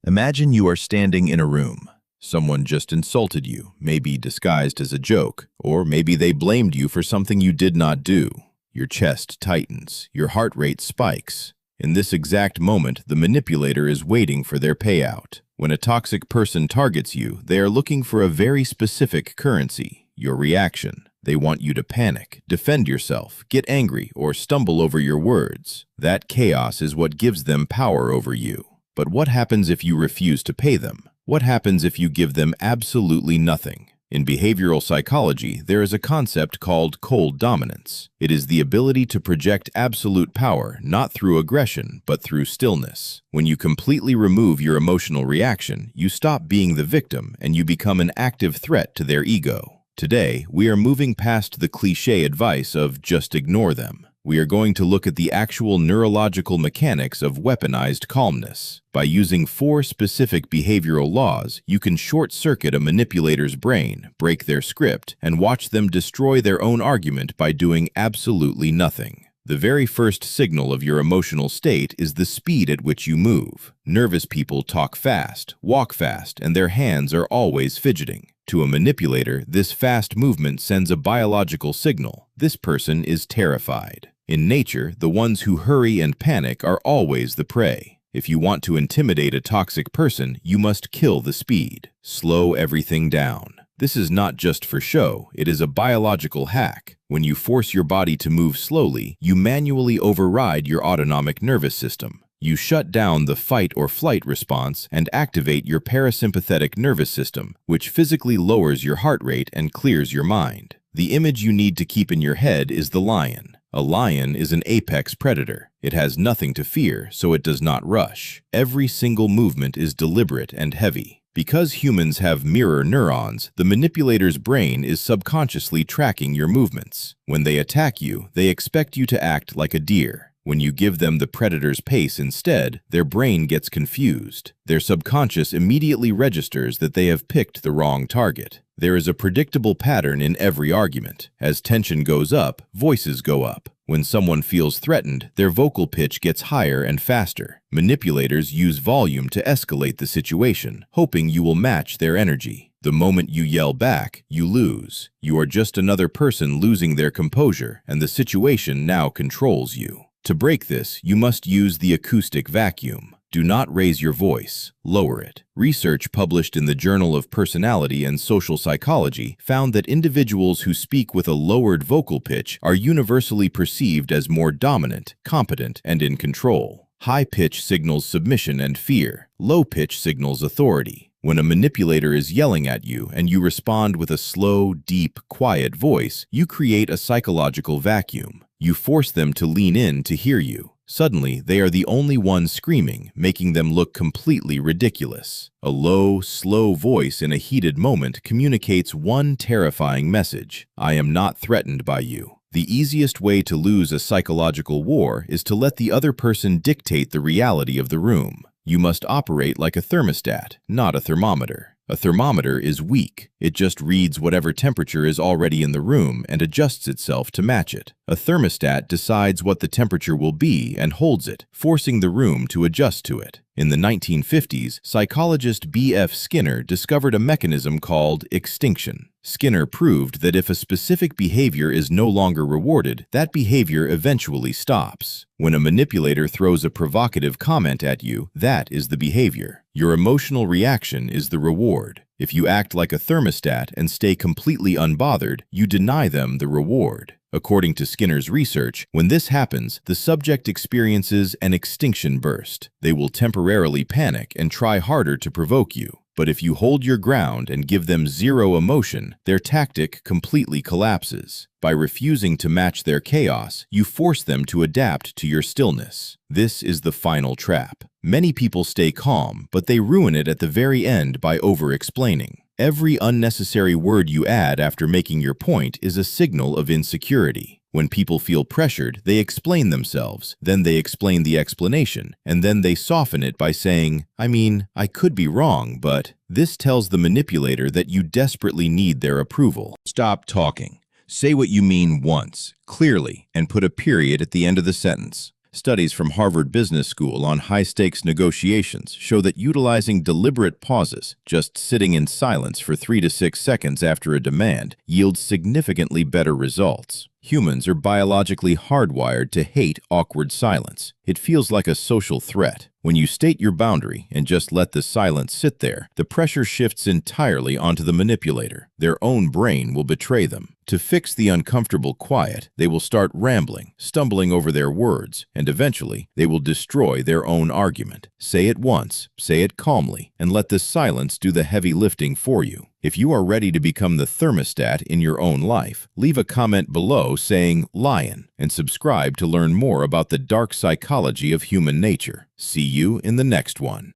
Imagine you are standing in a room. Someone just insulted you, maybe disguised as a joke, or maybe they blamed you for something you did not do. Your chest tightens, your heart rate spikes. In this exact moment, the manipulator is waiting for their payout. When a toxic person targets you, they are looking for a very specific currency, your reaction. They want you to panic, defend yourself, get angry, or stumble over your words. That chaos is what gives them power over you. But what happens if you refuse to pay them? What happens if you give them absolutely nothing? In behavioral psychology, there is a concept called cold dominance. It is the ability to project absolute power not through aggression, but through stillness. When you completely remove your emotional reaction, you stop being the victim and you become an active threat to their ego. Today, we are moving past the cliché advice of just ignore them. We are going to look at the actual neurological mechanics of weaponized calmness. By using 4 specific behavioral laws, you can short-circuit a manipulator's brain, break their script, and watch them destroy their own argument by doing absolutely nothing. The very first signal of your emotional state is the speed at which you move. Nervous people talk fast, walk fast, and their hands are always fidgeting. To a manipulator, this fast movement sends a biological signal. This person is terrified. In nature, the ones who hurry and panic are always the prey. If you want to intimidate a toxic person, you must kill the speed. Slow everything down. This is not just for show, it is a biological hack. When you force your body to move slowly, you manually override your autonomic nervous system. You shut down the fight or flight response and activate your parasympathetic nervous system, which physically lowers your heart rate and clears your mind. The image you need to keep in your head is the lion. A lion is an apex predator. It has nothing to fear, so it does not rush. Every single movement is deliberate and heavy. Because humans have mirror neurons, the manipulator's brain is subconsciously tracking your movements. When they attack you, they expect you to act like a deer. When you give them the predator's pace instead, their brain gets confused. Their subconscious immediately registers that they have picked the wrong target. There is a predictable pattern in every argument. As tension goes up, voices go up. When someone feels threatened, their vocal pitch gets higher and faster. Manipulators use volume to escalate the situation, hoping you will match their energy. The moment you yell back, you lose. You are just another person losing their composure, and the situation now controls you. To break this, you must use the acoustic vacuum. Do not raise your voice, lower it. Research published in the Journal of Personality and Social Psychology found that individuals who speak with a lowered vocal pitch are universally perceived as more dominant, competent, and in control. High pitch signals submission and fear. Low pitch signals authority. When a manipulator is yelling at you and you respond with a slow, deep, quiet voice, you create a psychological vacuum. You force them to lean in to hear you. Suddenly, they are the only ones screaming, making them look completely ridiculous. A low, slow voice in a heated moment communicates one terrifying message: I am not threatened by you. The easiest way to lose a psychological war is to let the other person dictate the reality of the room. You must operate like a thermostat, not a thermometer. A thermometer is weak. It just reads whatever temperature is already in the room and adjusts itself to match it. A thermostat decides what the temperature will be and holds it, forcing the room to adjust to it. In the 1950s, psychologist B.F. Skinner discovered a mechanism called extinction. Skinner proved that if a specific behavior is no longer rewarded, that behavior eventually stops. When a manipulator throws a provocative comment at you, that is the behavior. Your emotional reaction is the reward. If you act like a thermostat and stay completely unbothered, you deny them the reward. According to Skinner's research, when this happens, the subject experiences an extinction burst. They will temporarily panic and try harder to provoke you. But if you hold your ground and give them zero emotion, their tactic completely collapses. By refusing to match their chaos, you force them to adapt to your stillness. This is the final trap. Many people stay calm, but they ruin it at the very end by over-explaining. Every unnecessary word you add after making your point is a signal of insecurity. When people feel pressured, they explain themselves, then they explain the explanation, and then they soften it by saying, I could be wrong, but this tells the manipulator that you desperately need their approval. Stop talking. Say what you mean once, clearly, and put a period at the end of the sentence. Studies from Harvard Business School on high-stakes negotiations show that utilizing deliberate pauses, just sitting in silence for 3 to 6 seconds after a demand, yields significantly better results. Humans are biologically hardwired to hate awkward silence. It feels like a social threat. When you state your boundary and just let the silence sit there, the pressure shifts entirely onto the manipulator. Their own brain will betray them. To fix the uncomfortable quiet, they will start rambling, stumbling over their words, and eventually they will destroy their own argument. Say it once, say it calmly, and let the silence do the heavy lifting for you. If you are ready to become the thermostat in your own life, leave a comment below saying "lion" and subscribe to learn more about the dark psychology of human nature. See you in the next one.